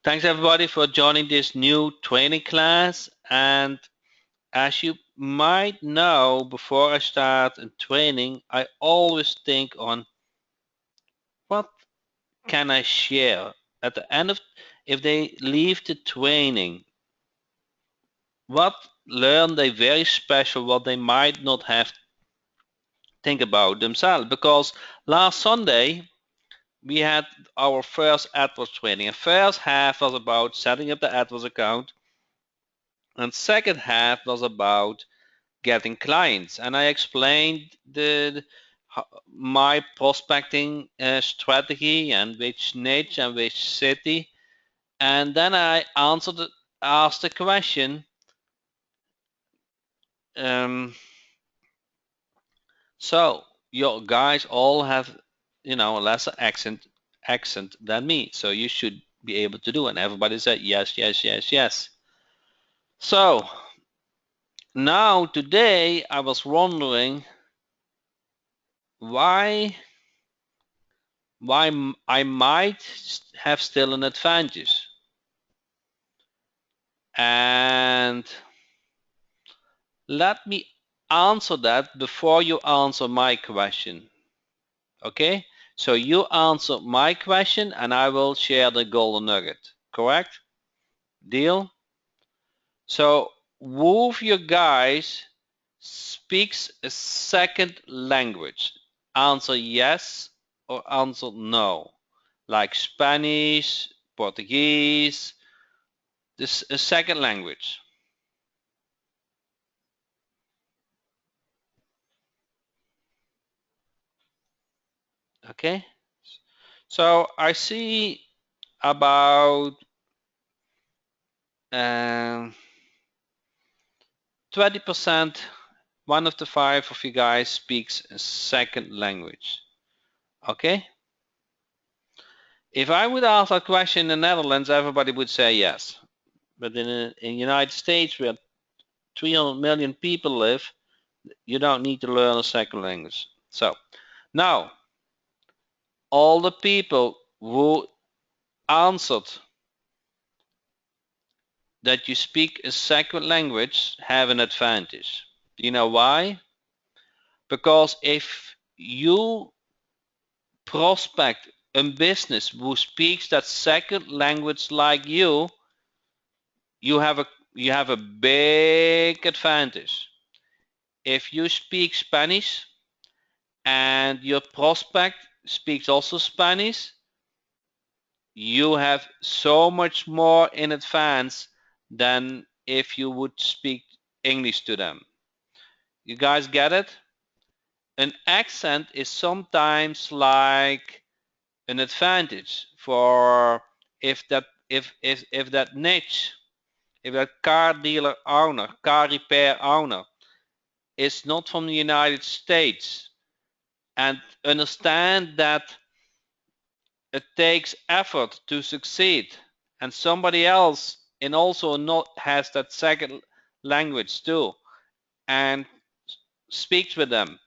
Thanks everybody for joining this new training class. And as you might know, before I start a training, I always think on what can I share at the end of, if they leave the training, what learn they very special, what they might not have think about themselves. Because last Sunday we had our first AdWords training. The first half was about setting up the AdWords account, and second half was about getting clients. And I explained my prospecting strategy and which niche and which city. And then I asked the question. So your guys all have, a lesser accent than me. So you should be able to do it. And everybody said yes, yes, yes, yes. So now today I was wondering why I might have still an advantage. And let me answer that before you answer my question. Okay? So you answer my question and I will share the golden nugget. Correct? Deal? So who of you guys speaks a second language? Answer yes or answer no. Like Spanish, Portuguese, this a second language. Okay, so I see about 20%, one of the five of you guys speaks a second language. Okay, if I would ask that question in the Netherlands, everybody would say yes. But in the United States, where 300 million people live, you don't need to learn a second language. So now, all the people who answered that you speak a second language have an advantage. Do you know why? Because if you prospect a business who speaks that second language like you have a big advantage. If you speak Spanish and your prospect speaks also Spanish, you have so much more in advance than if you would speak English to them. You guys get it? An accent is sometimes like an advantage for if that niche, if that car dealer owner, car repair owner is not from the United States, and understand that it takes effort to succeed, and somebody else and also not has that second language too and speaks with them,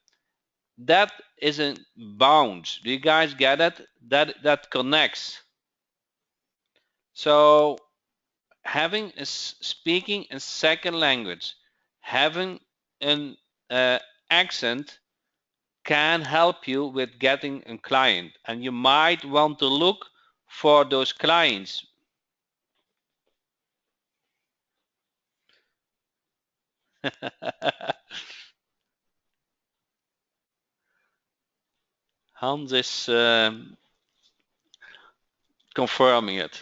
that isn't bound. Do you guys get it? That connects. So having speaking a second language, having an accent can help you with getting a client, and you might want to look for those clients. Hans is confirming it.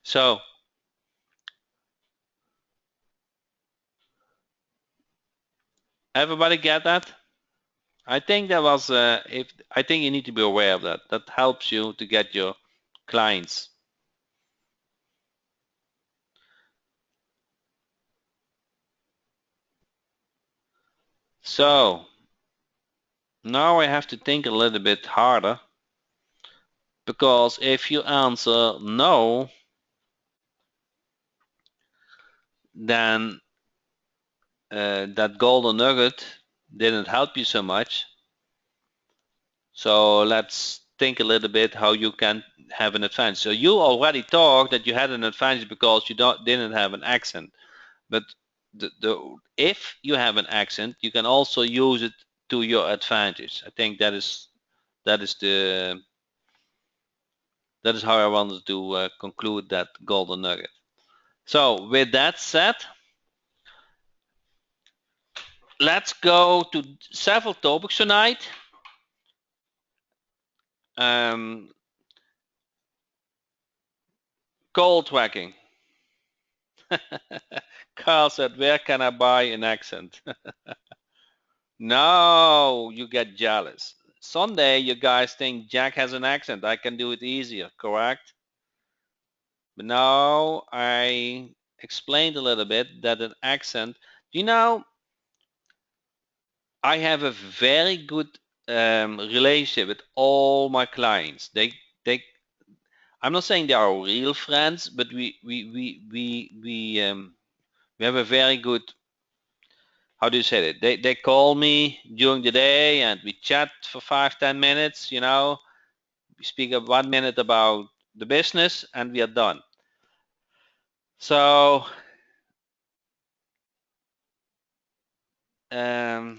So everybody get that? I think that was I think you need to be aware of that. That helps you to get your clients. So now I have to think a little bit harder, because if you answer no, then that golden nugget didn't help you so much. So let's think a little bit how you can have an advantage. So you already talked that you had an advantage because you didn't have an accent. But if you have an accent, you can also use it to your advantage. I think that is the that is how I wanted to conclude that golden nugget. So with that said, let's go to several topics tonight. Call tracking. Carl said, where can I buy an accent? No, you get jealous. Someday you guys think Jack has an accent. I can do it easier, correct? But now I explained a little bit that an accent, you know, I have a very good relationship with all my clients. They I'm not saying they are real friends, but we have a very good, how do you say it? They call me during the day and we chat for 5-10 minutes. We speak 1 minute about the business and we are done. So how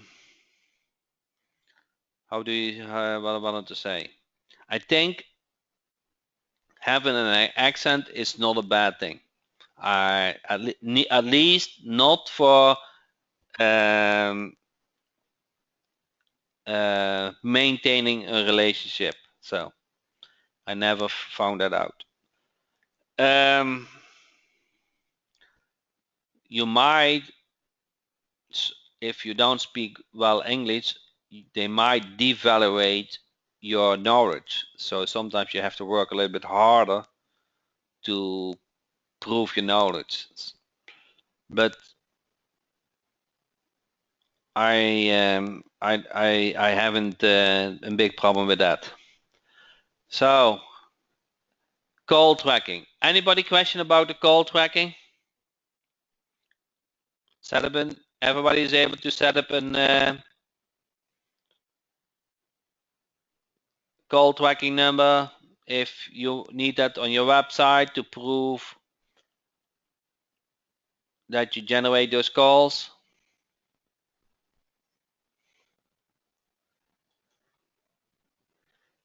do you what I wanted to say? I think having an accent is not a bad thing. At least not for maintaining a relationship. So I never found that out. You might, if you don't speak well English, they might devaluate your knowledge. So sometimes you have to work a little bit harder to prove your knowledge. But I haven't a big problem with that. So call tracking. Anybody question about the call tracking? Everybody is able to set up an call tracking number if you need that on your website to prove that you generate those calls.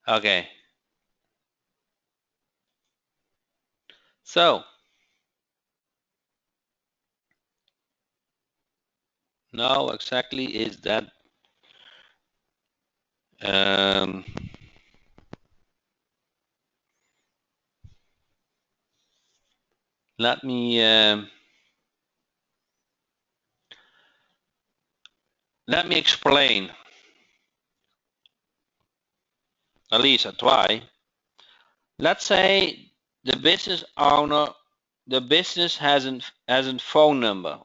Okay. So now exactly is that let me explain. At least I try. Let's say the business owner, the business has a phone number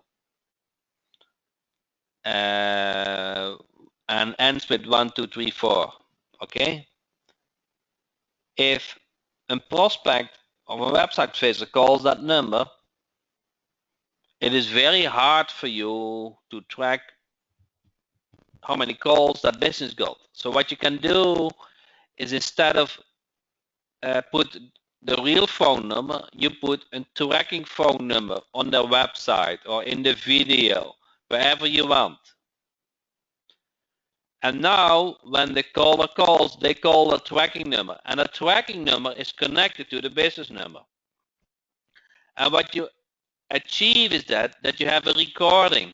and ends with 1234. Okay. If a prospect of a website visitor calls that number, it is very hard for you to track how many calls that business got. So what you can do is, instead of put the real phone number, you put a tracking phone number on their website or in the video, wherever you want. And now when the caller calls, they call a tracking number, and a tracking number is connected to the business number. And what you achieve is that you have a recording.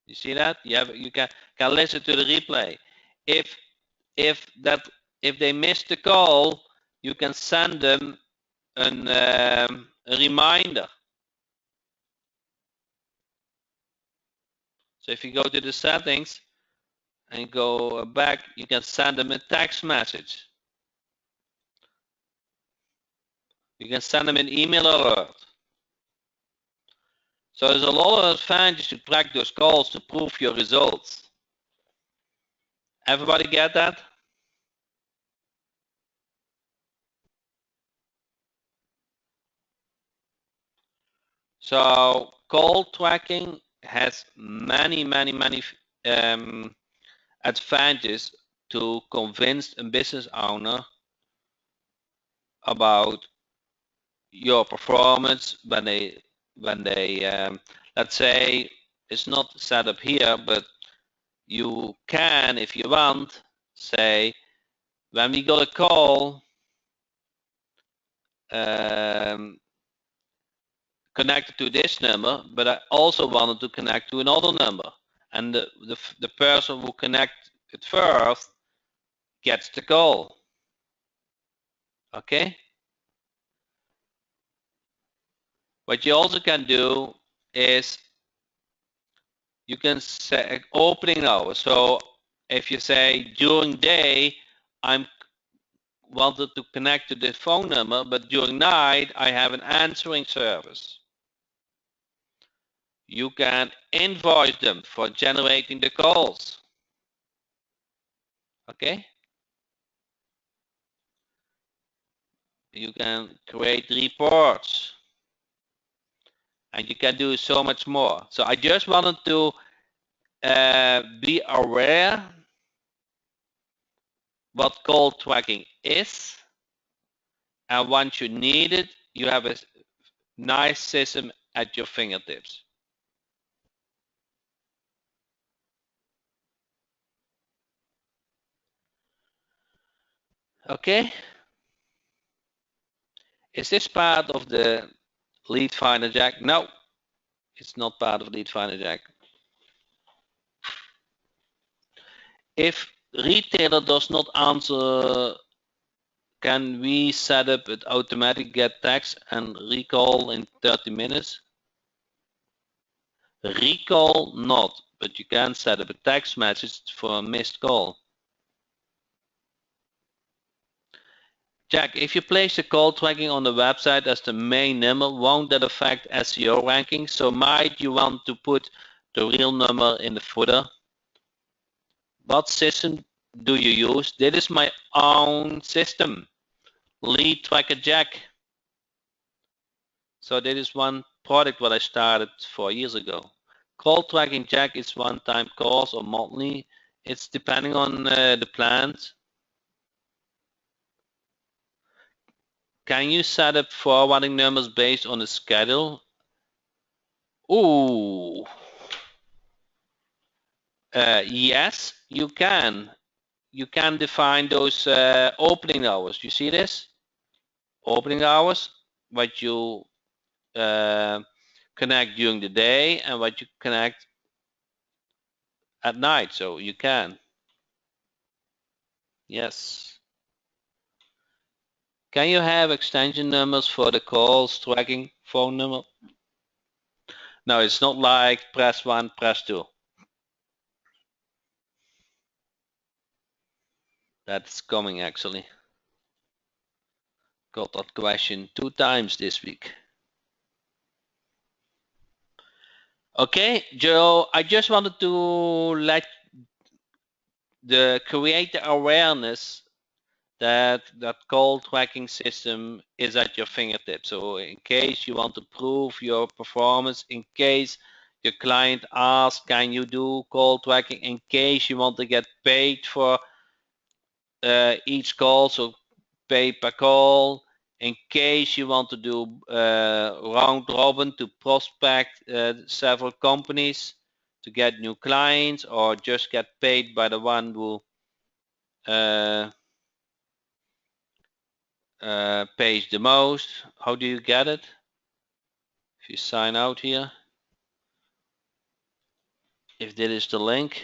You see that? You can listen to the replay. If they miss the call, you can send them a reminder. So if you go to the settings and go back, you can send them a text message. You can send them an email alert. So there's a lot of advantage to track those calls to prove your results. Everybody get that? So call tracking has many advantages to convince a business owner about your performance when they let's say it's not set up here, but you can, if you want, say when we got a call connected to this number, but I also wanted to connect to another number, and the person who connects it first gets the call. Okay. What you also can do is you can set opening hours. So if you say during day I'm wanted to connect to this phone number, but during night I have an answering service. You can invoice them for generating the calls. Okay. You can create reports, and you can do so much more. So I just wanted to be aware what call tracking is, and once you need it, you have a nice system at your fingertips. Okay. Is this part of the Lead Finder Jack? No, it's not part of Lead Finder Jack. If retailer does not answer, can we set up an automatic get text and recall in 30 minutes? Recall not, but you can set up a text message for a missed call. Jack, if you place the call tracking on the website as the main number, won't that affect SEO ranking? So might you want to put the real number in the footer? What system do you use? This is my own system, Lead Tracker Jack. So this is one product what I started 4 years ago. Call tracking Jack is one-time calls or monthly. It's depending on the plans. Can you set up forwarding numbers based on the schedule? Ooh, yes, you can. You can define those opening hours. You see this? Opening hours, what you connect during the day and what you connect at night. So you can. Yes. Can you have extension numbers for the calls tracking phone number? No, it's not like press 1, press 2. That's coming actually. Got that question 2 times this week. Okay, Joe, I just wanted to let create the awareness that call tracking system is at your fingertips. So in case you want to prove your performance, in case your client asks, can you do call tracking, in case you want to get paid for each call, so pay per call, in case you want to do round robin to prospect several companies to get new clients, or just get paid by the one who pays the most. How do you get it? If you sign out here, if this is the link,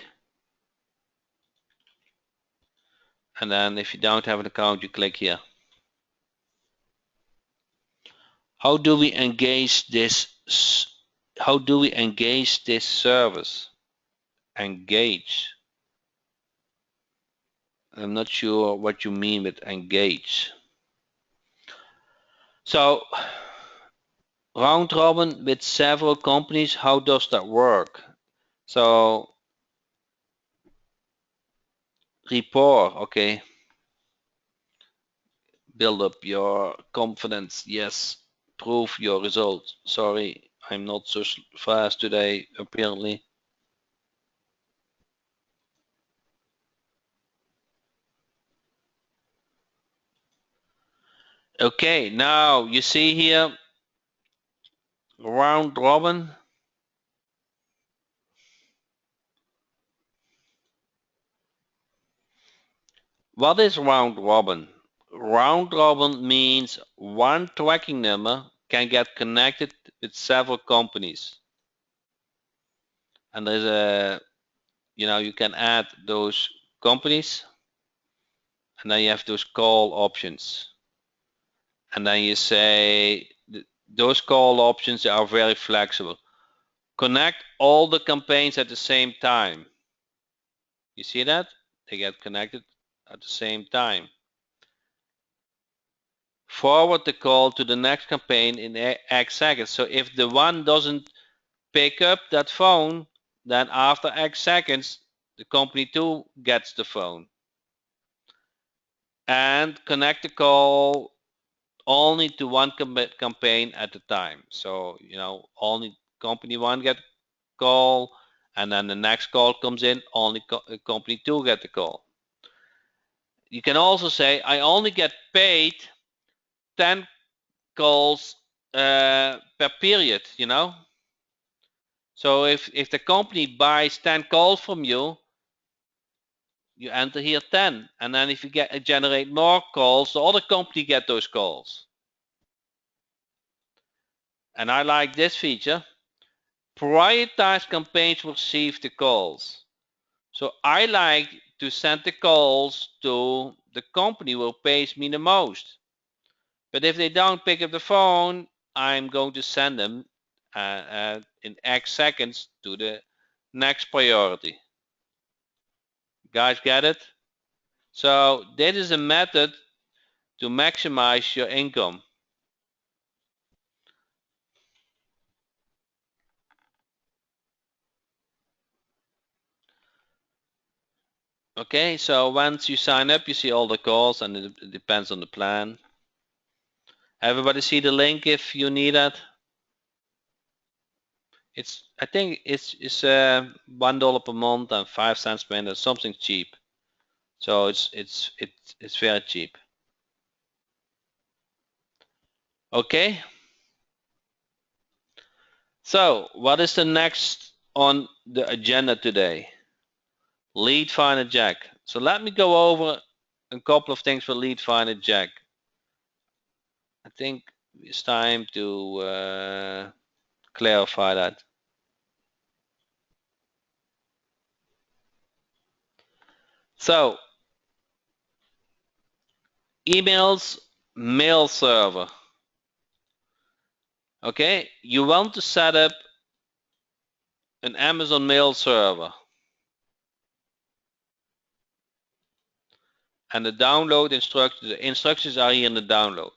and then if you don't have an account, you click here. How do we engage this? How do we engage this service? Engage. I'm not sure what you mean with engage. So round robin with several companies, how does that work? So rapport, okay. Build up your confidence, yes. Prove your results. Sorry, I'm not so fast today, apparently. Okay, now you see here round robin. What is round robin? Round robin means one tracking number can get connected with several companies. And there's you can add those companies, and then you have those call options. And then you say those call options are very flexible. Connect all the campaigns at the same time. You see that? They get connected at the same time. Forward the call to the next campaign in X seconds. So if the one doesn't pick up that phone, then after X seconds, the company two gets the phone. And connect the call only to one campaign at a time. So, only company one get call, and then the next call comes in, only company two get the call. You can also say, I only get paid 10 calls per period, So if the company buys 10 calls from you, you enter here 10. And then if you generate more calls, the other company get those calls. And I like this feature. Prioritize campaigns will receive the calls. So I like to send the calls to the company who pays me the most. But if they don't pick up the phone, I'm going to send them in X seconds to the next priority. Guys, get it? So this is a method to maximize your income. Okay, so once you sign up, you see all the calls, and it depends on the plan. Everybody see the link if you need it. I think it's $1 per month and 5 cents per minute, something cheap. So it's very cheap. Okay. So what is the next on the agenda today? Lead Finder Jack. So let me go over a couple of things for Lead Finder Jack. I think it's time to clarify that. So emails, mail server. Okay, you want to set up an Amazon mail server. And the download instructions, the instructions are here in the download.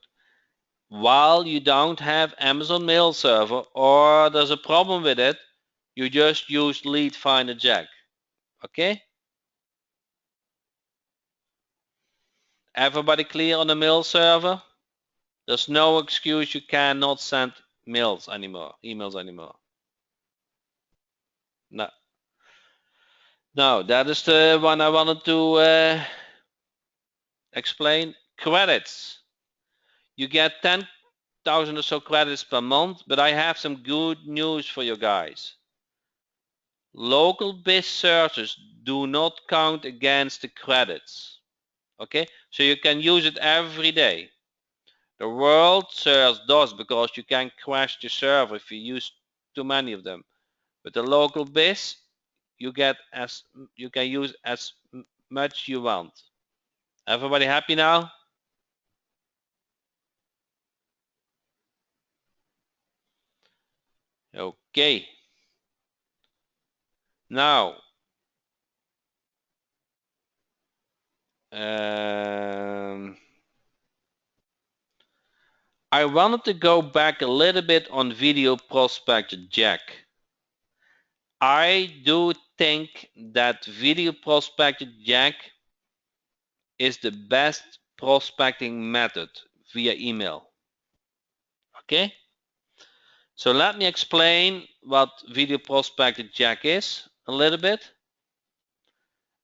While you don't have Amazon mail server or there's a problem with it, you just use Lead Finder Jack. Okay? Everybody clear on the mail server? There's no excuse you cannot send emails anymore. No. No, that is the one I wanted to explain. Credits. You get 10,000 or so credits per month, but I have some good news for you guys. Local biz searches do not count against the credits. Okay, so you can use it every day. The world search does, because you can crash the server if you use too many of them. But the local biz, you can use as much you want. Everybody happy now? Okay. Now, I wanted to go back a little bit on Video Prospector Jack. I do think that Video Prospector Jack is the best prospecting method via email. Okay? So let me explain what Video Prospector Jack is a little bit.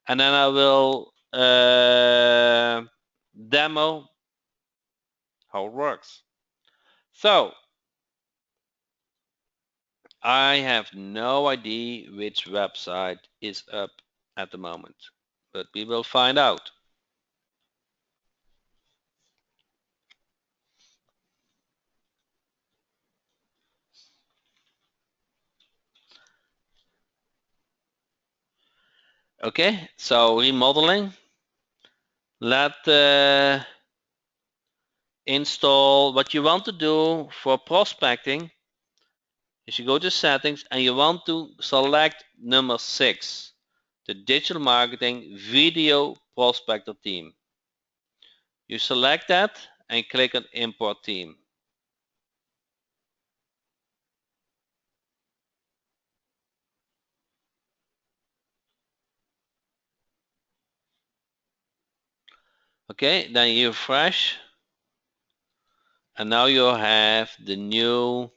And then I will demo how it works. So I have no idea which website is up at the moment, but we will find out. Okay, so remodeling. Let install what you want to do for prospecting is you go to settings and you want to select number 6, the digital marketing video prospector theme. You select that and click on import theme. Okay, then you refresh and now you have the new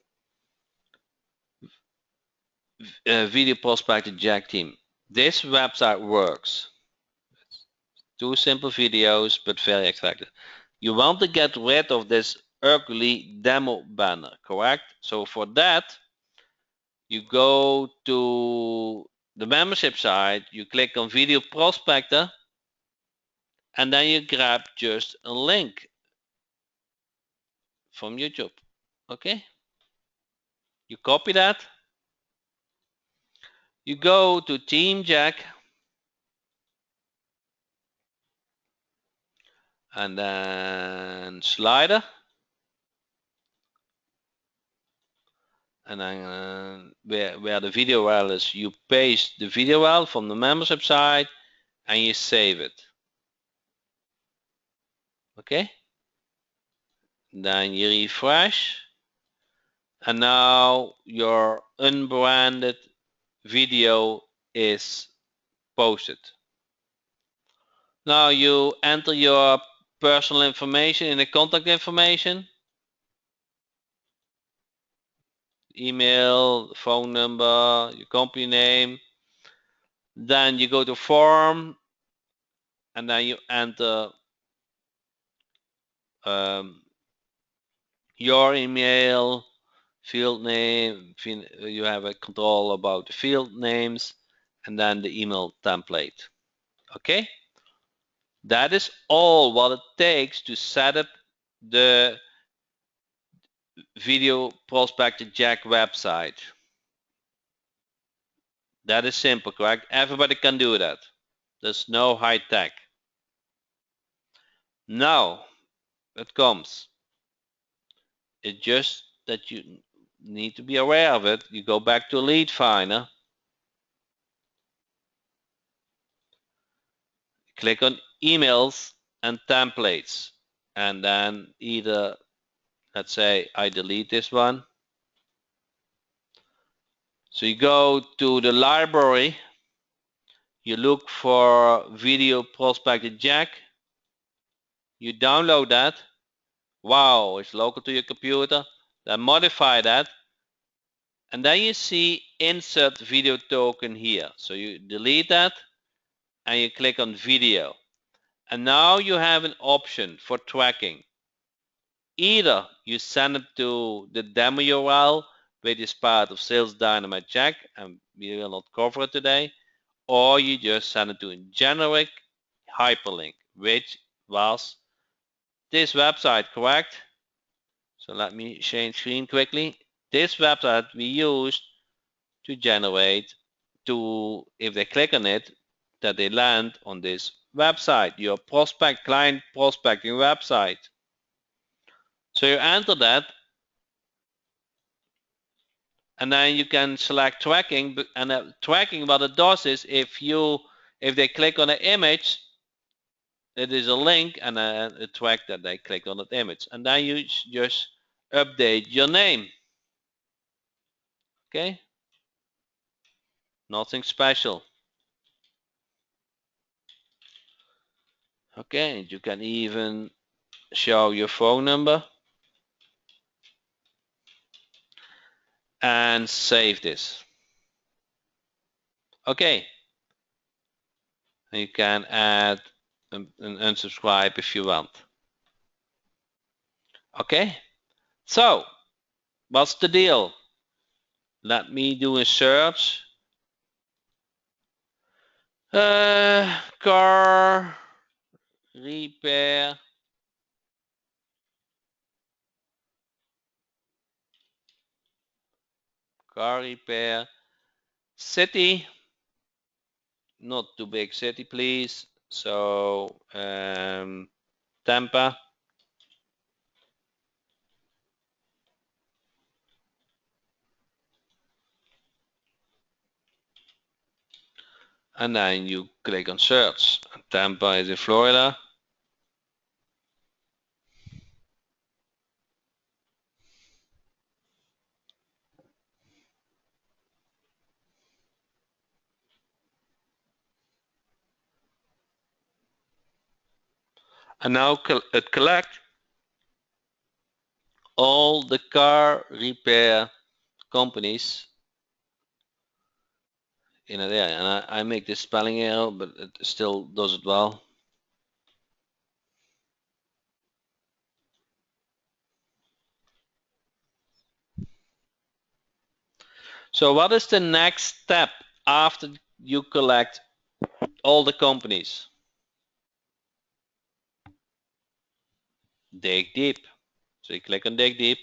video prospector Jack theme. This website works. 2 simple videos but very effective. You want to get rid of this ugly demo banner, correct? So for that, you go to the membership site, you click on video prospector, and then you grab just a link from YouTube. Okay? You copy that. You go to Team Jack, and then slider, and then where the video URL is, you paste the video URL from the membership site and you save it. Okay? Then you refresh, and now your unbranded video is posted. Now you enter your personal information in the contact information, email, phone number, your company name. Then you go to form, and then you enter your email, field name. You have a control about the field names, and then the email template. Okay, that is all what it takes to set up the video prospector Jack website. That is simple, correct? Everybody can do that. There's no high tech. Now it comes. It's just that you need to be aware of it. You go back to Lead Finder, click on emails and templates, and then either, let's say I delete this one. So you go to the library, you look for video prospector Jack, you download that. Wow, it's local to your computer. Then modify that, and then you see insert video token here. So you delete that and you click on video, and now you have an option for tracking. Either you send it to the demo URL, which is part of Sales Dynamite Jack, and we will not cover it today, or you just send it to a generic hyperlink, which was this website, correct? So let me change screen quickly. This website we used to generate, to, if they click on it, that they land on this website, your client prospecting website. So you enter that, and then you can select tracking, and tracking, what it does is if they click on an image, it is a link and a track that they click on that image, and then you just update your name. Okay, nothing special. Okay, you can even show your phone number and save this. Okay, and you can add and unsubscribe if you want. Okay, so what's the deal? Let me do a search. Car repair city, not too big city, please. So Tampa. And then you click on search. Tampa is in Florida. And now it collect all the car repair companies in an area. And I make this spelling error, but it still does it well. So what is the next step after you collect all the companies? Dig deep. So you click on dig deep,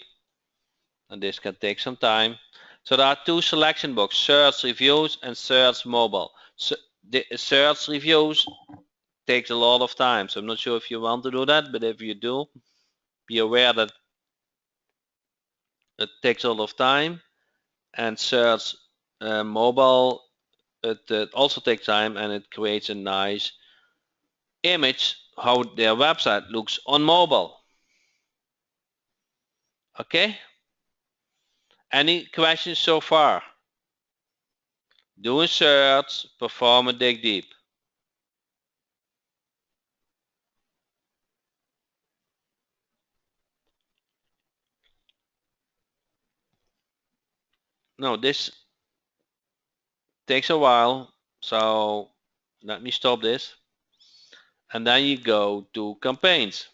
and this can take some time. So there are two selection boxes, search reviews and search mobile. So the search reviews takes a lot of time. So I'm not sure if you want to do that, but if you do, be aware that it takes a lot of time. And search mobile, it also takes time, and it creates a nice image how their website looks on mobile. Okay? Any questions so far? Do a search, perform a dig deep. No, this takes a while, so let me stop this. And then you go to campaigns.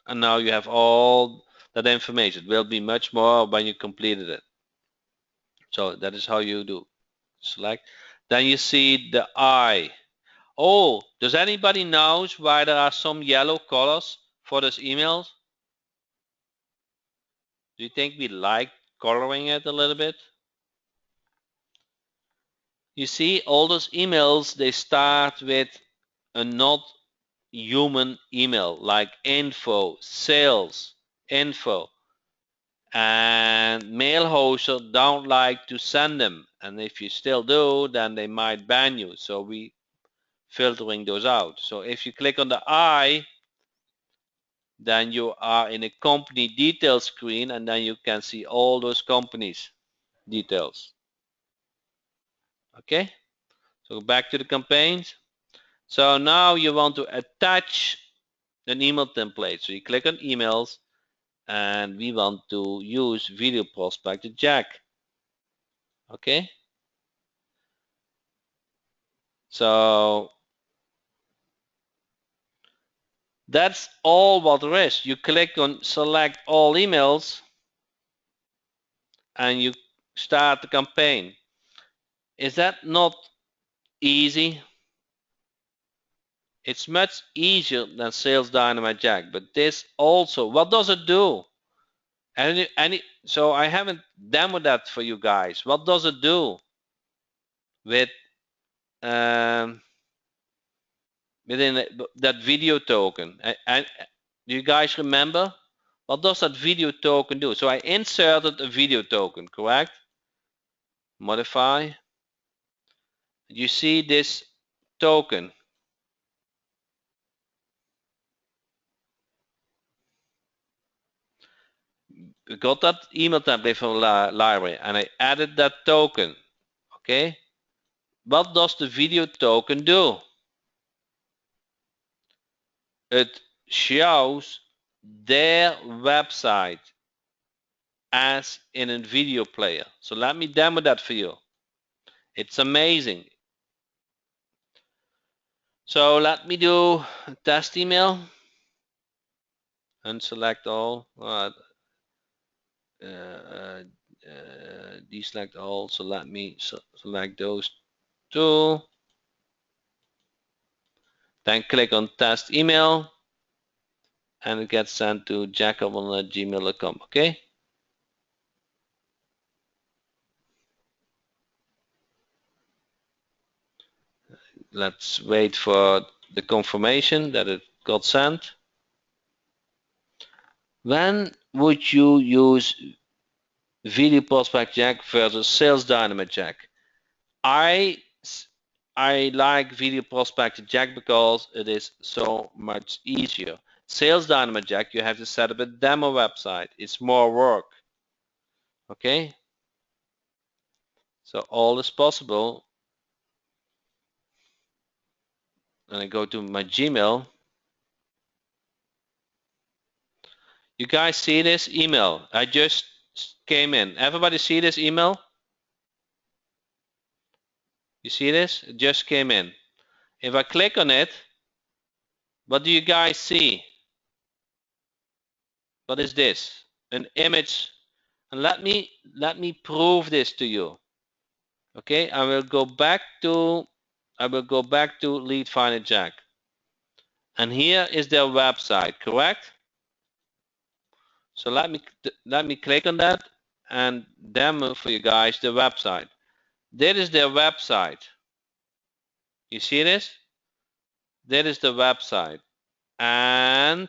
And now you have all that information. It will be much more when you completed it. So that is how you do. Select. Then you see the eye. Oh, does anybody knows why there are some yellow colors for those emails? Do you think we like coloring it a little bit? You see, all those emails, they start with a not human email like info, sales, info. And mail hosts don't like to send them. And if you still do, then they might ban you. So we filtering those out. So if you click on the eye, then you are in a company details screen, and then you can see all those companies details. Okay, so back to the campaigns. So now you want to attach an email template. So you click on emails, and we want to use video prospector Jack. Okay, so that's all what there is. You click on select all emails, and you start the campaign. Is that not easy? It's much easier than Sales Dynamite Jack, but this also, what does it do? So I haven't demoed that for you guys. What does it do with within that video token? And do you guys remember? What does that video token do? So I inserted a video token, correct? Modify. You see this token. We got that email template from library, and I added that token. Okay. What does the video token do? It shows their website as in a video player. So let me demo that for you. It's amazing. So let me do a test email and select all. deselect all, so let me select those two. Then click on test email and it gets sent to jack@gmail.com. Okay. Let's wait for the confirmation that it got sent. When would you use Video Prospect Jack versus Sales Dynamite Jack? I like Video Prospect Jack because it is so much easier. Sales Dynamite Jack, you have to set up a demo website. It's more work. Okay, so all is possible. And I go to my Gmail. You guys see this email? I just came in. Everybody see this email? You see this? It just came in. If I click on it, what do you guys see? What is this? An image. And let me prove this to you. Okay, I will go back to Lead Finder Jack. And here is their website, correct? So let me click on that and demo for you guys the website. That is their website. You see this? That is the website. And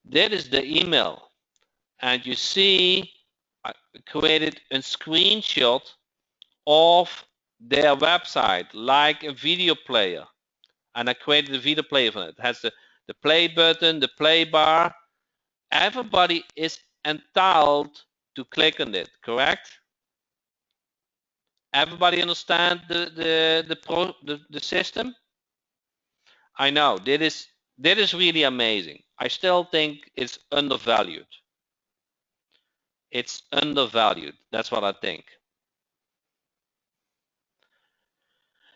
that is the email. And you see, I created a screenshot of their website, like a video player. And I created a video player for it. It has the play button, the play bar. Everybody is entitled to click on it, correct? Everybody understand the system? I know that is really amazing. I still think it's undervalued. It's undervalued. That's what I think.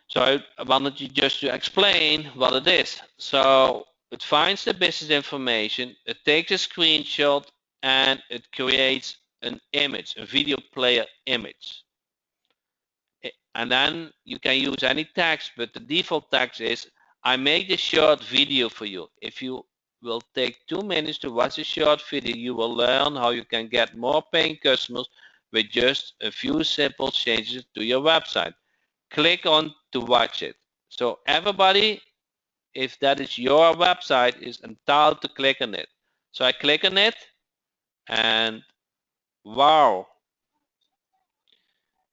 So I wanted you just to explain what it is. So it finds the business information, it takes a screenshot, and it creates an image, a video player image. And then you can use any text, but the default text is, I made a short video for you. If you will take 2 minutes to watch a short video, you will learn how you can get more paying customers with just a few simple changes to your website. Click on to watch it. So everybody, if that is your website, is entitled to click on it. So I click on it and wow,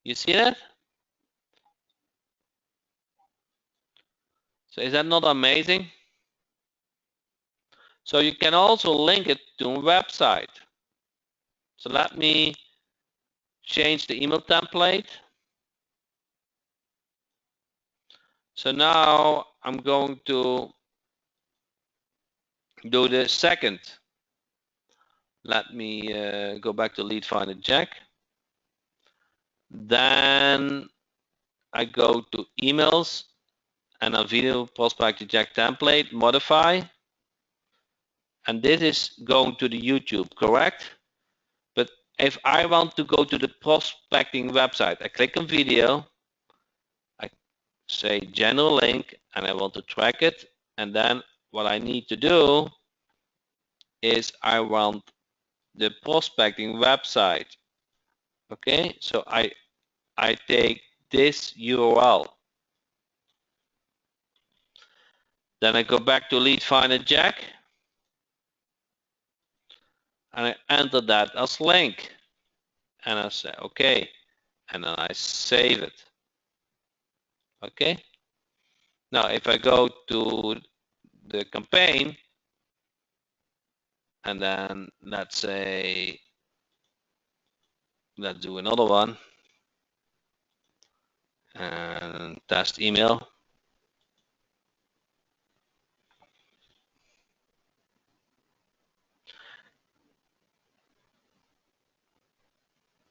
you see that? So is that not amazing? So you can also link it to a website. So let me change the email template. So now I'm going to do the second. Let me go back to Lead Finder Jack. Then I go to emails and a video prospect Jack template, modify. And this is going to the YouTube, correct? But if I want to go to the prospecting website, I click on video, I say general link, and I want to track it. And then what I need to do is I want the prospecting website. Okay, so I take this URL. Then I go back to Lead Finder Jack and I enter that as link. And I say okay, and then I save it. Okay. Now if I go to the campaign and then let's say let's do another one and test email.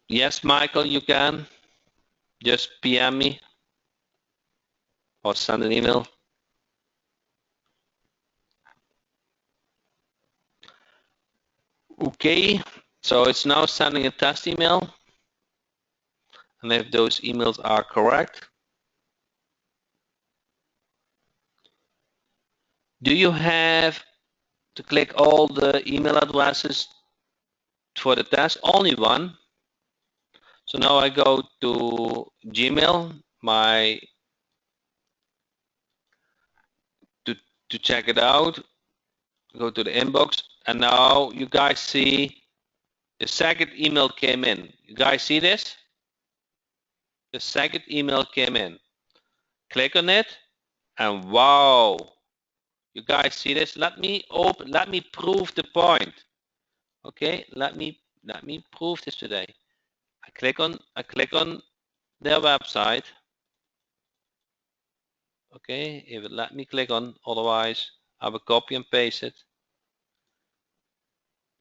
Yes, Michael, you can just PM me or send an email. Okay, So it's now sending a test email, and if those emails are correct, do you have to click all the email addresses for the test? Only one. So now I go to Gmail, to check it out, go to the inbox, and now you guys see the second email came in. You guys see this? The second email came in. Click on it, and wow, you guys see this? Let me prove the point. Okay, let me prove this today. I click on their website. Okay, if it let me click on, otherwise I will copy and paste it.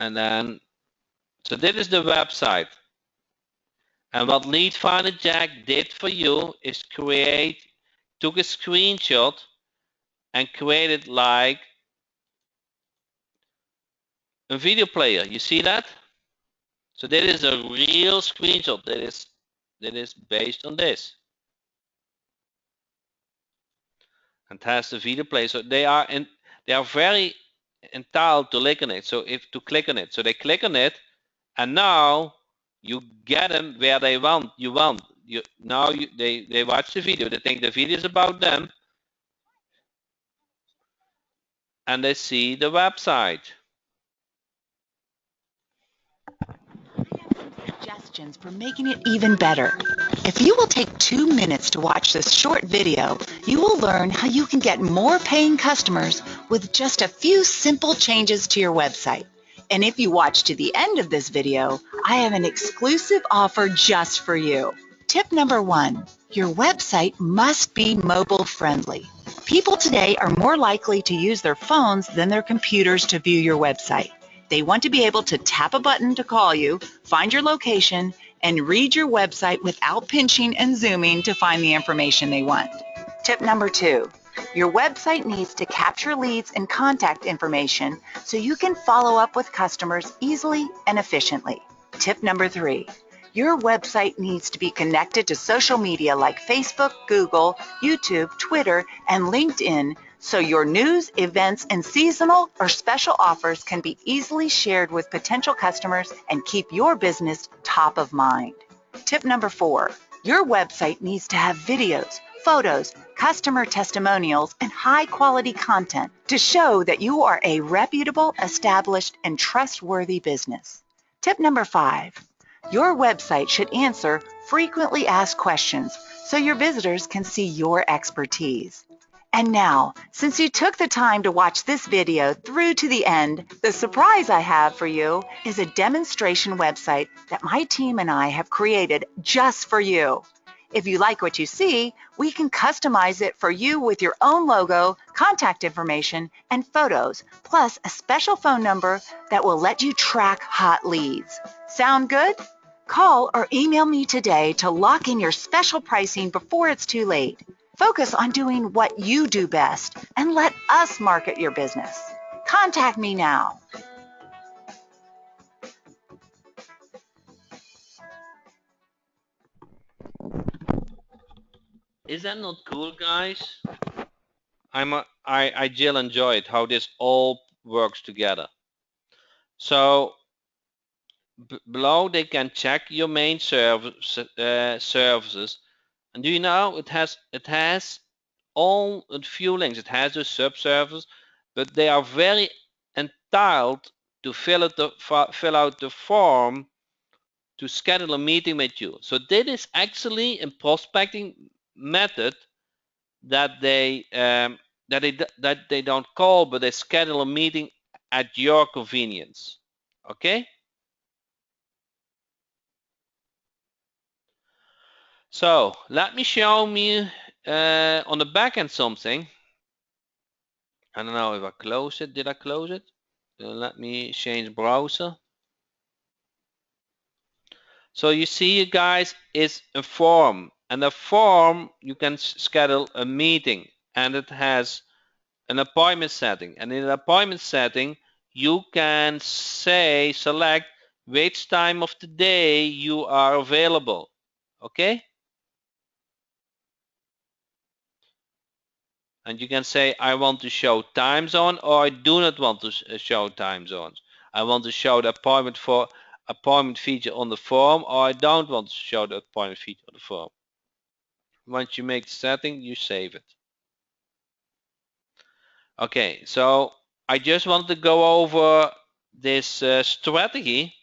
And then, so this is the website. And what Lead Finder Jack did for you is took a screenshot and created like a video player. You see that? So that is a real screenshot that is based on this. And has the video player. So they are very entitled to click on it. So so they click on it, and now you get them where they want. They watch the video. They think the video is about them, and they see the website. Suggestions for making it even better. If you will take 2 minutes to watch this short video, you will learn how you can get more paying customers with just a few simple changes to your website. And if you watch to the end of this video, I have an exclusive offer just for you. Tip number 1, your website must be mobile friendly. People today are more likely to use their phones than their computers to view your website. They want to be able to tap a button to call you, find your location, and read your website without pinching and zooming to find the information they want. Tip number 2, your website needs to capture leads and contact information so you can follow up with customers easily and efficiently. Tip number 3, your website needs to be connected to social media like Facebook, Google, YouTube, Twitter, and LinkedIn so your news, events, and seasonal or special offers can be easily shared with potential customers and keep your business top of mind. Tip number 4, your website needs to have videos, photos, customer testimonials, and high-quality content to show that you are a reputable, established, and trustworthy business. Tip number 5, your website should answer frequently asked questions so your visitors can see your expertise. And now, since you took the time to watch this video through to the end, the surprise I have for you is a demonstration website that my team and I have created just for you. If you like what you see, we can customize it for you with your own logo, contact information, and photos, plus a special phone number that will let you track hot leads. Sound good? Call or email me today to lock in your special pricing before it's too late. Focus on doing what you do best and let us market your business. Contact me now. Is that not cool, guys? I just enjoyed how this all works together. So below they can check your main services, and do you know it has all a few links. It has a subservice, but they are very entitled to fill out the form to schedule a meeting with you. So that is actually a prospecting method that they don't call, but they schedule a meeting at your convenience. Okay. So let me show me on the back end something. I don't know if I close it. Did I close it? Let me change browser. So you see, you guys, is a form, and a form you can schedule a meeting, and it has an appointment setting. And in an appointment setting, you can select which time of the day you are available. Okay? And you can say, I want to show time zone, or I do not want to show time zones. I want to show the appointment feature on the form, or I don't want to show the appointment feature on the form. Once you make the setting, you save it. Okay, so I just wanted to go over this strategy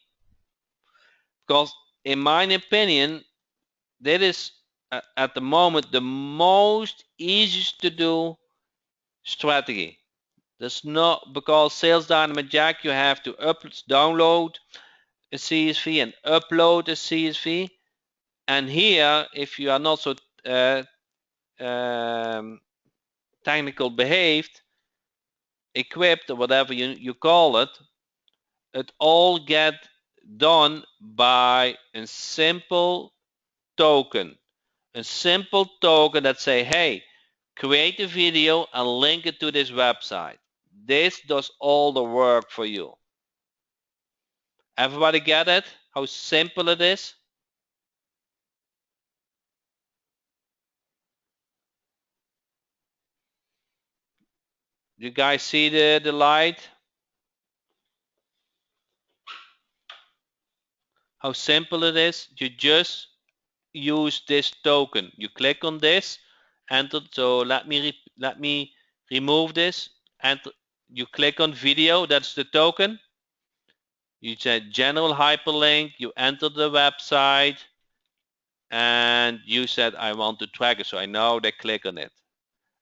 because, in my opinion, that is at the moment the most easiest to do strategy. That's not because Sales Dynamite Jack you have to download a CSV and upload a CSV. And here, if you are not so technical behaved, equipped, or whatever you call it, it all get done by a simple token. A simple token that say, hey, create a video and link it to this website. This does all the work for you. Everybody get it? How simple it is? You guys see the light? How simple it is? You just use this token. You click on this, enter. So let me remove this. Enter. You click on video. That's the token. You said general hyperlink. You enter the website, and you said I want to track it, so I know they click on it,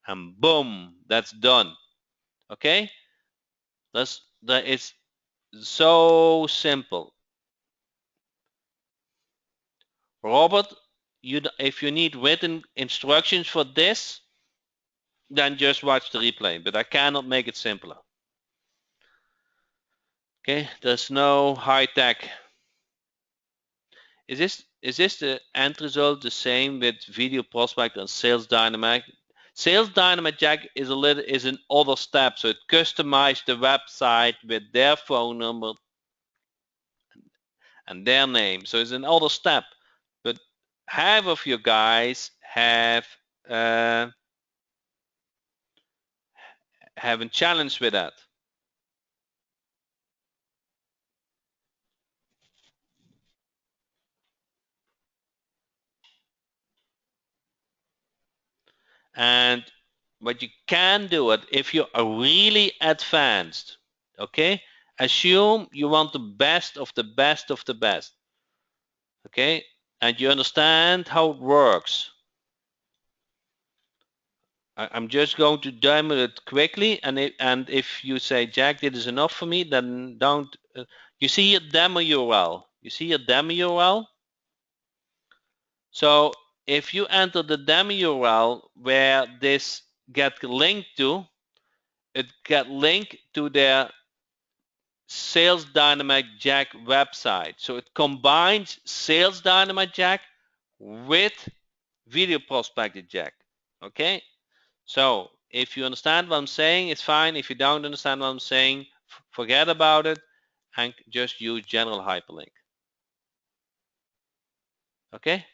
and boom, that's done. Okay, that is so simple. Robert, if you need written instructions for this, then just watch the replay, but I cannot make it simpler. Okay, there's no high tech. Is this the end result the same with Video Prospect and Sales Dynamite? Sales Dynamite Jack is an other step, so it customizes the website with their phone number and their name. So it's an other step, but half of you guys have a challenge with that. And what you can do it if you are really advanced. Okay, assume you want the best of the best of the best. Okay, and you understand how it works. I'm just going to demo it quickly, and if you say, Jack, this is enough for me, then don't. You see a demo URL. You see a demo URL. So if you enter the demo URL where this get linked to, it get linked to their Sales Dynamite Jack website. So it combines Sales Dynamite Jack with Video Prospector Jack. Okay. So if you understand what I'm saying, it's fine. If you don't understand what I'm saying, forget about it and just use general hyperlink. Okay?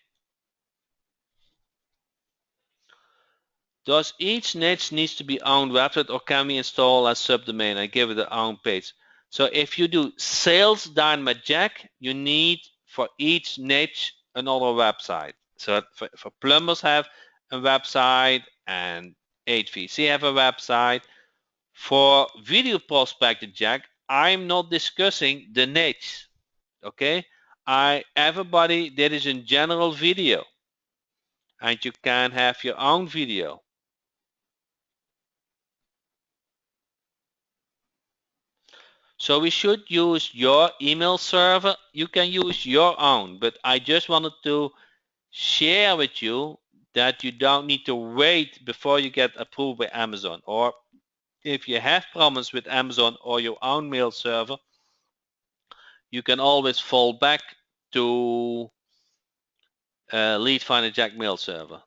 Does each niche needs to be owned website, or can we install a subdomain and give it a own page? So if you do Sales Dynamite Jack, you need for each niche another website. So for plumbers have a website and HVC have a website. For Video Prospector Jack, I'm not discussing the niche. Okay, everybody that is in general video, and you can have your own video. So we should use your email server. You can use your own, but I just wanted to share with you that you don't need to wait before you get approved by Amazon. Or if you have problems with Amazon or your own mail server, you can always fall back to Lead Finder Jack mail server.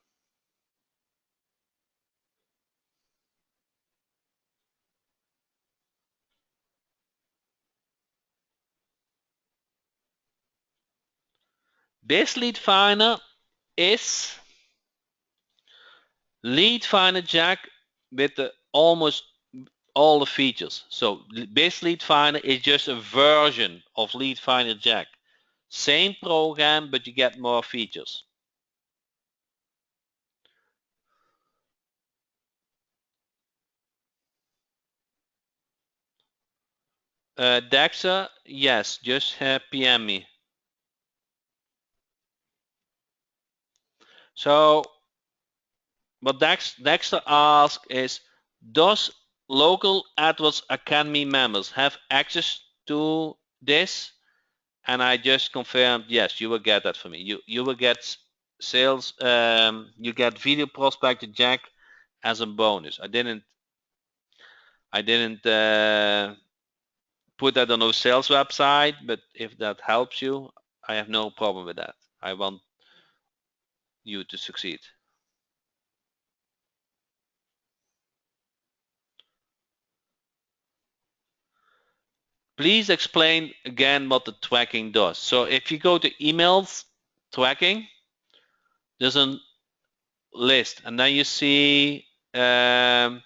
This lead finder is lead finder jack with almost all the features. So this lead finder is just a version of lead finder jack. Same program, but you get more features. Dexter, yes, just PM me. So what Dexter asks is, does local AdWords Academy members have access to this? And I just confirmed, yes, you will get that for me. You will get sales, you get video prospector jack as a bonus. I didn't put that on our sales website, but if that helps you, I have no problem with that. I want you to succeed. Please explain again what the tracking does. So if you go to emails tracking, there's a list, and then you see if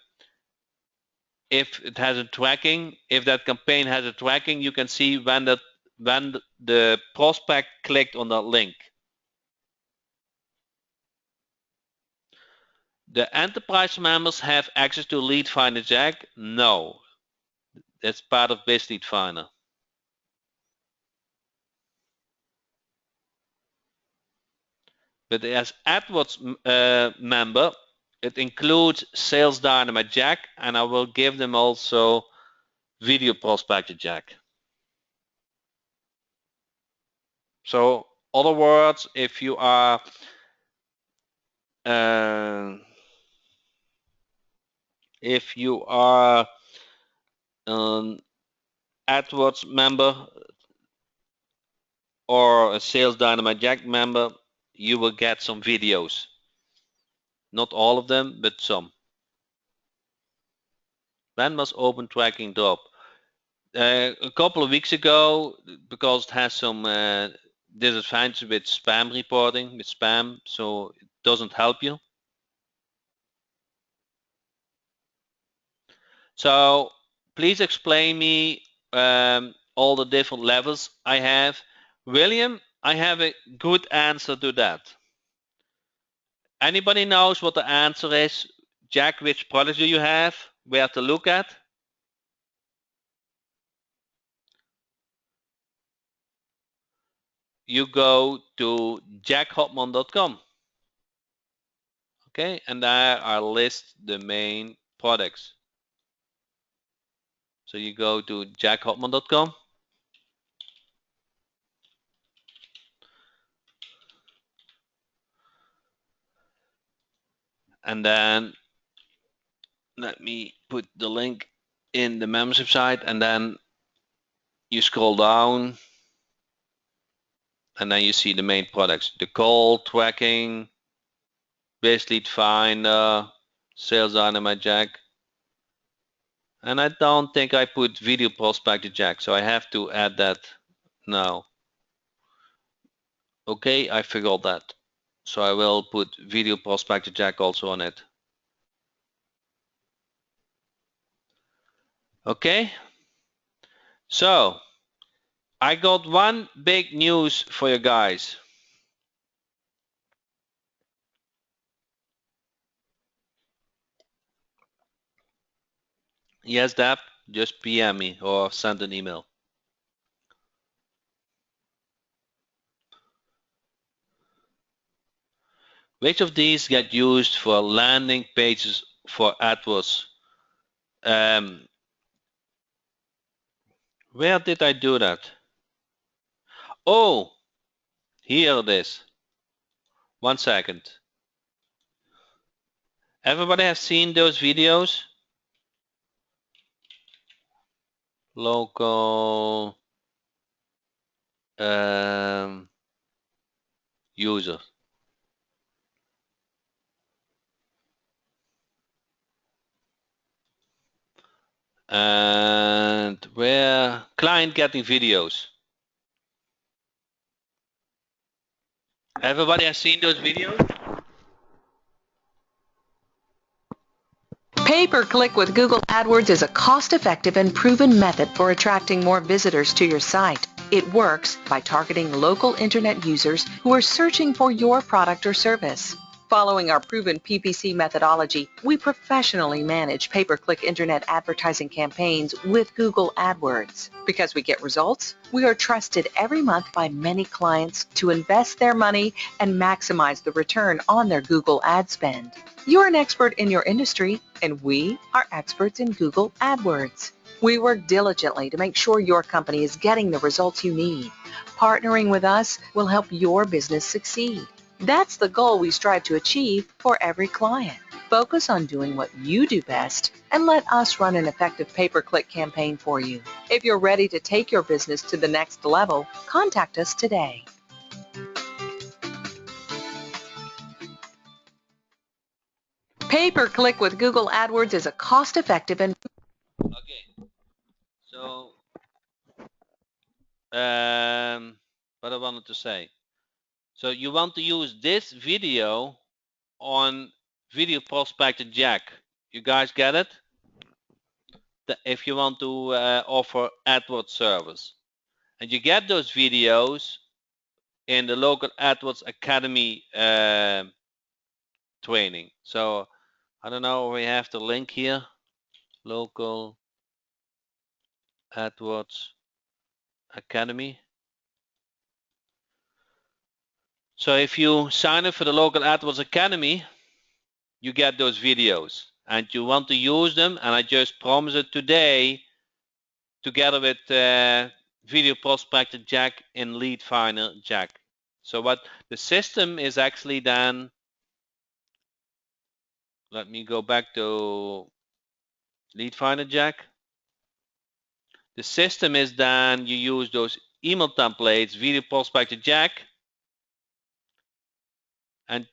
it has a tracking, if that campaign has a tracking, you can see when the prospect clicked on that link. The enterprise members have access to Lead Finder Jack? No, that's part of Base Lead Finder. But as AdWords member, it includes Sales Dynamite Jack, and I will give them also Video Prospector Jack. So, other words, if you are an AdWords member or a Sales Dynamite Jack member, you will get some videos. Not all of them, but some. When must open tracking drop? A couple of weeks ago, because it has some disadvantage with spam reporting, with spam, so it doesn't help you. So please explain me all the different levels I have. William, I have a good answer to that. Anybody knows what the answer is? Jack, which products do you have? Where to look at? You go to jackhopman.com. Okay, and there I list the main products. So you go to jackhopman.com, and then let me put the link in the membership site, and then you scroll down, and then you see the main products: the call tracking, base lead finder, sales dynamite jack, and I don't think I put video prospector jack, so I have to add that now. Okay, I forgot that, so I will put video prospector jack also on it. Okay, so I got one big news for you guys. Yes, Dap, just PM me or send an email. Which of these get used for landing pages for AdWords? Where did I do that? Oh, here it is. 1 second. Everybody has seen those videos? Local user. And where client getting videos. Everybody has seen those videos? Pay-per-click with Google AdWords is a cost-effective and proven method for attracting more visitors to your site. It works by targeting local internet users who are searching for your product or service. Following our proven PPC methodology, we professionally manage pay-per-click internet advertising campaigns with Google AdWords. Because we get results, we are trusted every month by many clients to invest their money and maximize the return on their Google ad spend. You're an expert in your industry, and we are experts in Google AdWords. We work diligently to make sure your company is getting the results you need. Partnering with us will help your business succeed. That's the goal we strive to achieve for every client. Focus on doing what you do best and let us run an effective pay-per-click campaign for you. If you're ready to take your business to the next level, contact us today. Pay-per-click with Google AdWords is a cost-effective and Okay, so what I wanted to say. So you want to use this video on Video Prospector Jack. You guys get it? If you want to offer AdWords service. And you get those videos in the local AdWords Academy training. So I don't know, we have the link here. Local AdWords Academy. So if you sign up for the local AdWords Academy, you get those videos and you want to use them, and I just promised it today together with Video Prospector Jack and Lead Finder Jack. So what the system is actually then, let me go back to Lead Finder Jack. The system is then you use those email templates, Video Prospector Jack, and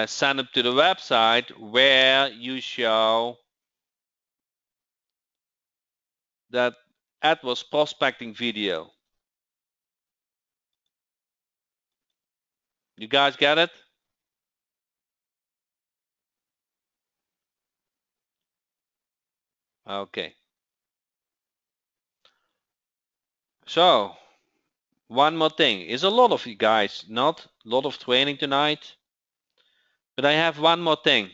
send them to the website where you show that AdWords prospecting video. You guys get it? Okay. So one more thing. Is a lot of you guys, not a lot of training tonight, but I have one more thing.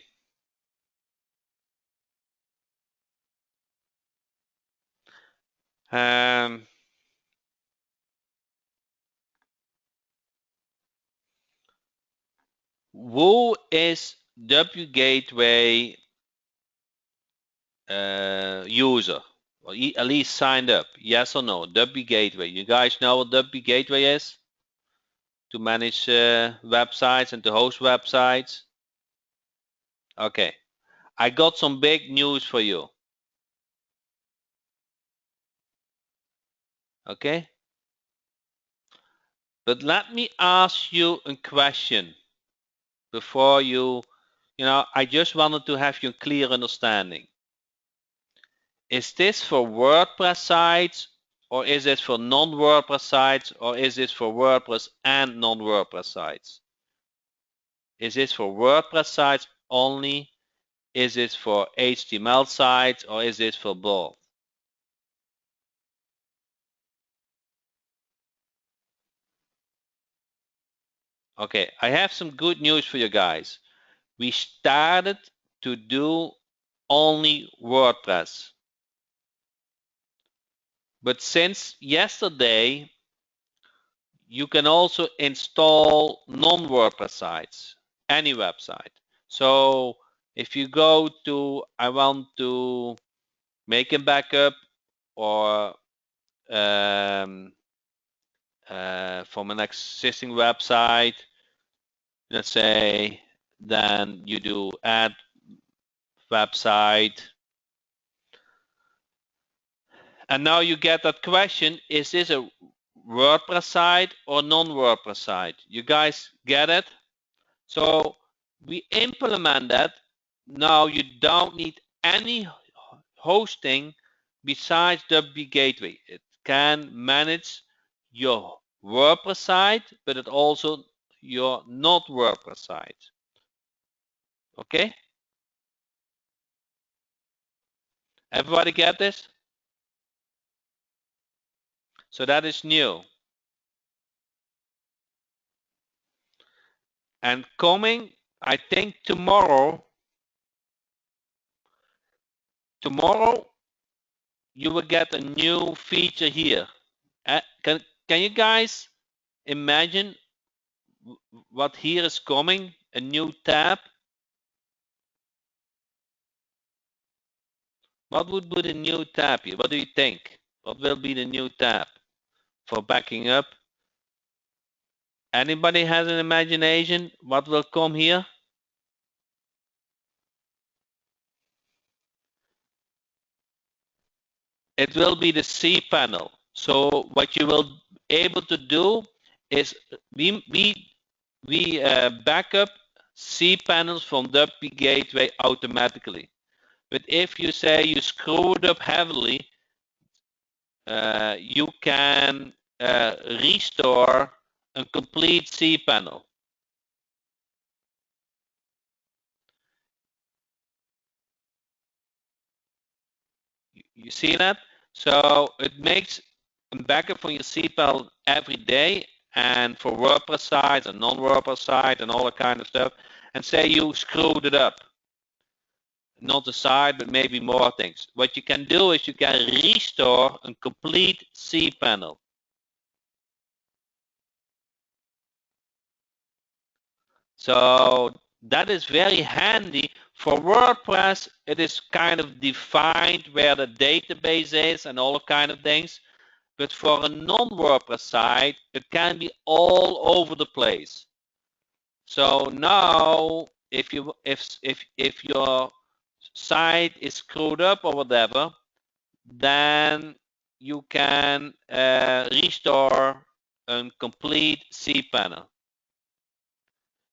Who is W Gateway user, or at least signed up? Yes or no? W Gateway. You guys know what W Gateway is? To manage websites and to host websites. Okay, I got some big news for you. Okay, but let me ask you a question before I just wanted to have your clear understanding. Is this for WordPress sites, or is this for non-WordPress sites, or is this for WordPress and non-WordPress sites? Is this for WordPress sites only? Is this for HTML sites, or is this for both? Okay, I have some good news for you guys. We started to do only WordPress. But since yesterday, you can also install non-WordPress sites, any website. So if you go to, I want to make a backup or from an existing website, let's say, then you do add website. And now you get that question, is this a WordPress site or non-WordPress site? You guys get it? So we implement that. Now you don't need any hosting besides WP Gateway. It can manage your WordPress site, but it also your not WordPress site. Okay? Everybody get this? So that is new. And coming, I think tomorrow you will get a new feature here. Can you guys imagine what here is coming? A new tab? What would be the new tab here? What do you think? What will be the new tab for backing up? Anybody has an imagination? What will come here? It will be the cPanel. So what you will be able to do is we back up cPanels from WP Gateway automatically. But if you say you screw it up heavily, you can restore a complete cPanel. You see that? So it makes a backup for your cPanel every day, and for WordPress sites and non-WordPress sites and all that kind of stuff. And say you screwed it up, not the site, but maybe more things. What you can do is you can restore a complete cPanel. So that is very handy. For WordPress, it is kind of defined where the database is and all kind of things. But for a non-WordPress site, it can be all over the place. So now, if your site is screwed up or whatever, then you can restore a complete cPanel.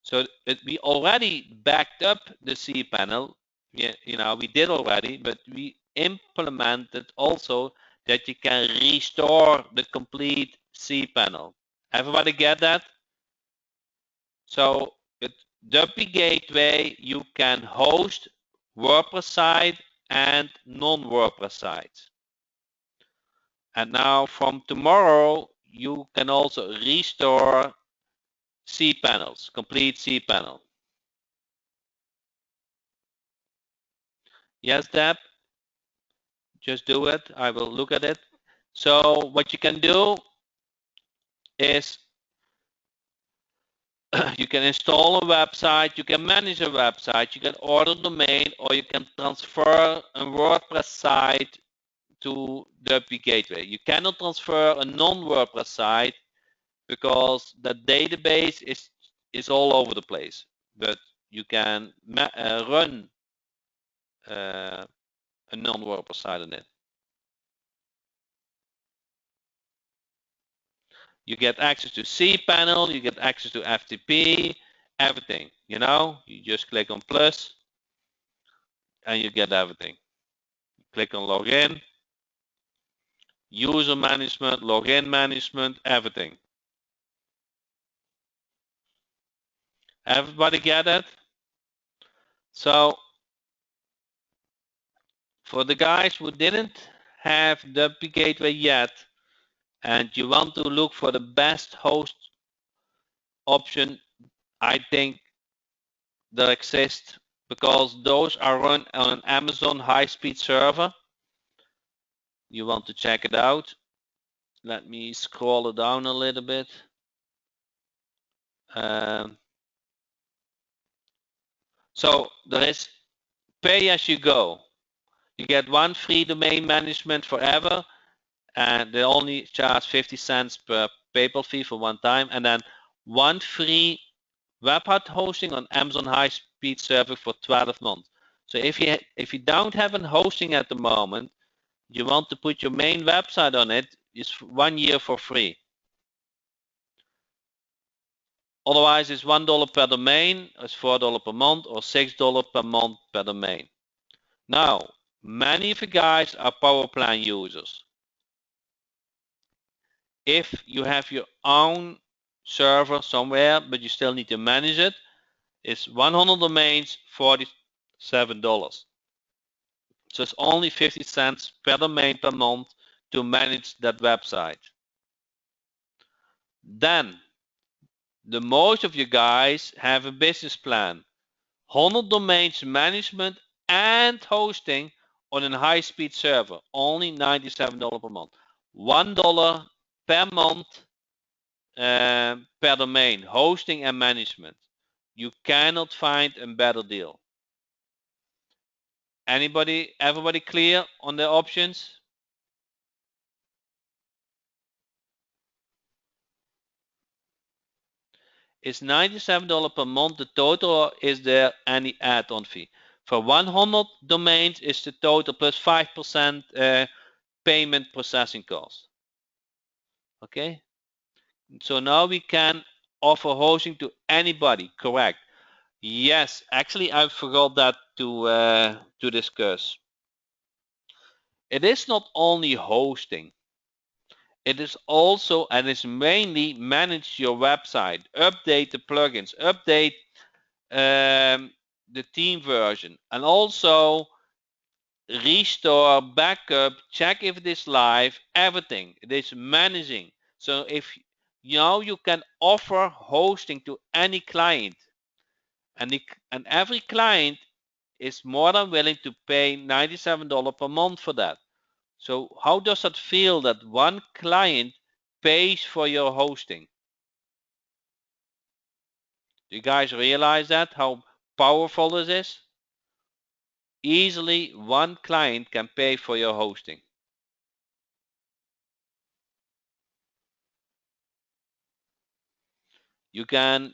So we already backed up the cPanel. We did already, but we implemented also that you can restore the complete cPanel. Everybody get that? So with WP Gateway, you can host WordPress site and non-WordPress sites. And now from tomorrow, you can also restore cPanels, complete cPanel. Yes, Deb? Just do it. I will look at it. So what you can do is you can install a website, you can manage a website, you can order a domain, or you can transfer a WordPress site to the WP Gateway. You cannot transfer a non-WordPress site because the database is all over the place. But you can run a non-WordPress site on it. You get access to cPanel, you get access to FTP, everything. You just click on plus and you get everything. Click on login, user management, login management, everything. Everybody get it? So for the guys who didn't have the Gateway yet and you want to look for the best host option, I think that exists, because those are run on an Amazon high-speed server. You want to check it out. Let me scroll it down a little bit. So there is pay as you go. You get one free domain management forever, and they only charge 50 cents per PayPal fee for one time, and then one free website hosting on Amazon high-speed server for 12 months. So if you don't have a hosting at the moment, you want to put your main website on it, it's 1 year for free. Otherwise, it's $1 per domain, it's $4 per month, or $6 per month per domain. Now, many of you guys are power plan users. If you have your own server somewhere, but you still need to manage it. It's 100 domains, $47. So it's only 50 cents per domain per month to manage that website. Then, the most of you guys have a business plan. 100 domains management and hosting on a high-speed server, only $97 per month. $1 per month per domain, hosting and management. You cannot find a better deal. Everybody clear on the options? It's $97 per month the total, or is there any add-on fee? For 100 domains is the total plus 5% payment processing cost. Okay, so now we can offer hosting to anybody, correct? Yes, actually I forgot that to discuss. It is not only hosting. It is also, and it's mainly, manage your website, update the plugins, update the theme version, and also restore, backup, check if it is live, everything. It is managing. So if now you can offer hosting to any client, and every client is more than willing to pay $97 per month for that. So how does that feel that one client pays for your hosting? Do you guys realize that, how powerful this is? Easily one client can pay for your hosting. You can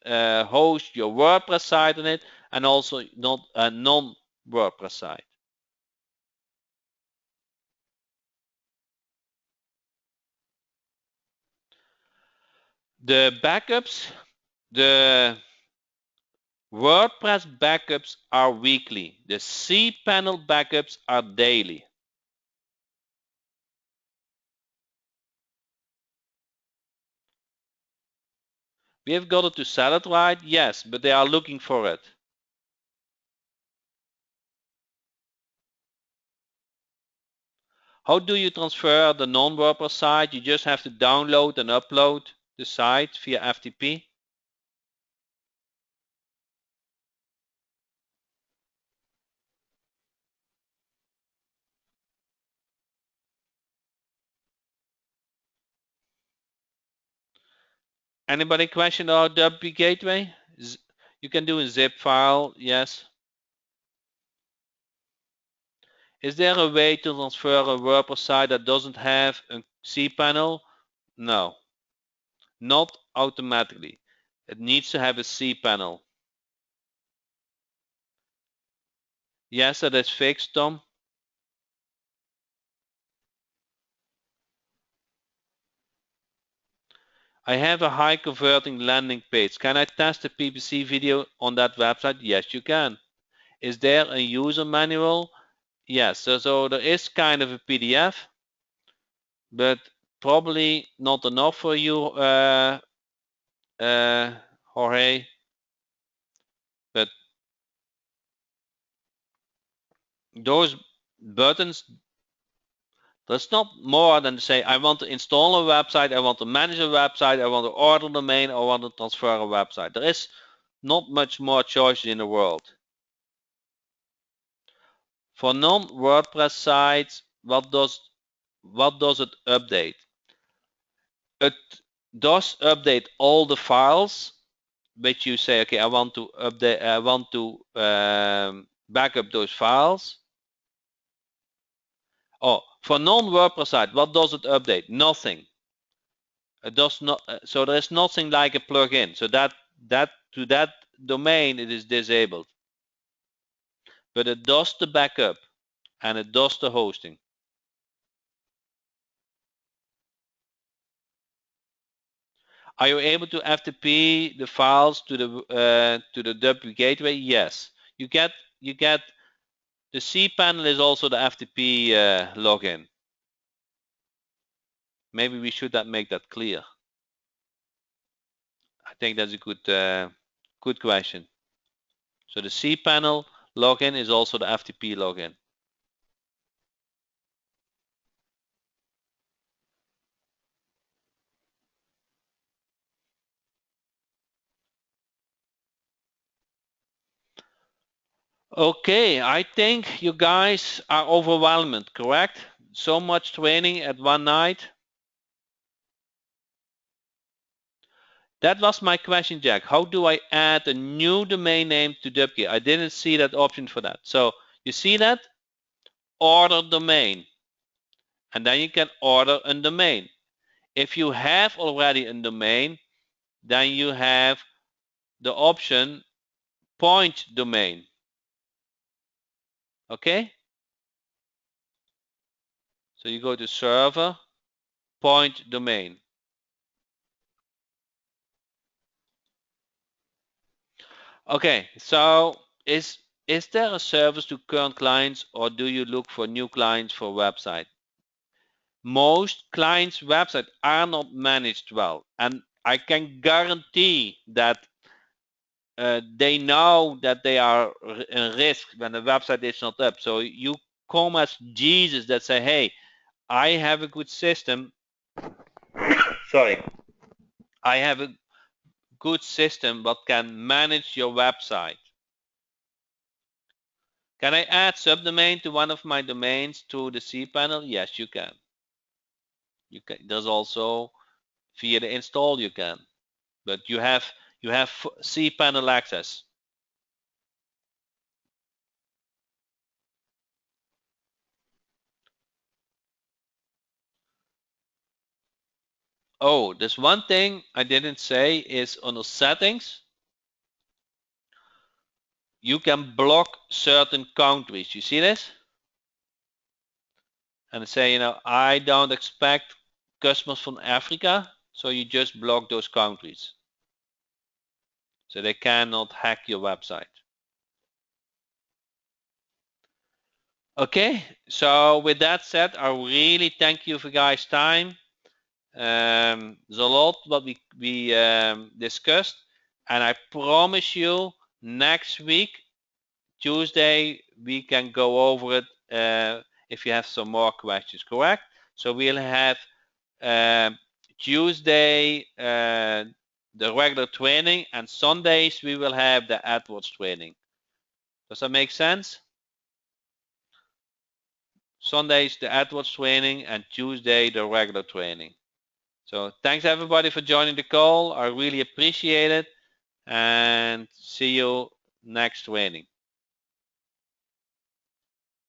host your WordPress site on it, and also not a non-WordPress site. The backups, the WordPress backups are weekly. The cPanel backups are daily. We have got it to sell it right, yes, but they are looking for it. How do you transfer the non-WordPress site? You just have to download and upload the site via FTP. Anybody question about WP Gateway? You can do a zip file, yes. Is there a way to transfer a WordPress site that doesn't have a cPanel? No, not automatically. It needs to have a cPanel. Yes, that is fixed, Tom. I have a high converting landing page. Can I test the PPC video on that website? Yes, you can. Is there a user manual? Yes, so there is kind of a PDF, but probably not enough for you, Jorge. But those buttons, there's not more than to say, I want to install a website, I want to manage a website, I want to order a domain, I want to transfer a website. There is not much more choice in the world. For non-WordPress sites, what does it update? It does update all the files which you say, okay, I want to update, I want to back up those files. Oh, for non-WordPress site, what does it update? Nothing. It does not. So there is nothing like a plugin. So that to that domain it is disabled. But it does the backup and it does the hosting. Are you able to FTP the files to the WP gateway? Yes. You get the cPanel is also the FTP login. Maybe we should make that clear. I think that's a good question. So the cPanel login is also the FTP login. Okay, I think you guys are overwhelmed, correct? So much training at one night. That was my question, Jack. How do I add a new domain name to Dubkey? I didn't see that option for that. So you see that? Order domain. And then you can order a domain. If you have already a domain, then you have the option point domain. Okay? So you go to server, point domain. Okay, so is there a service to current clients or do you look for new clients for a website? Most clients' websites are not managed well, and I can guarantee that they know that they are in risk when the website is not up. So you come as Jesus that say, hey, I have a good system. Sorry. I have a good system that can manage your website. Can I add subdomain to one of my domains to the cPanel? Yes, you can. You can. There's also via the install you can, but you have cPanel access. Oh, there's one thing I didn't say is on the settings, you can block certain countries. You see this? And say, I don't expect customers from Africa, so you just block those countries. So they cannot hack your website. Okay, so with that said, I really thank you for guys' time. There's a lot what we discussed, and I promise you next week, Tuesday, we can go over it if you have some more questions, correct? So we'll have Tuesday the regular training, and Sundays we will have the AdWords training. Does that make sense? Sundays the AdWords training and Tuesday the regular training. So thanks everybody for joining the call. I really appreciate it, and see you next training.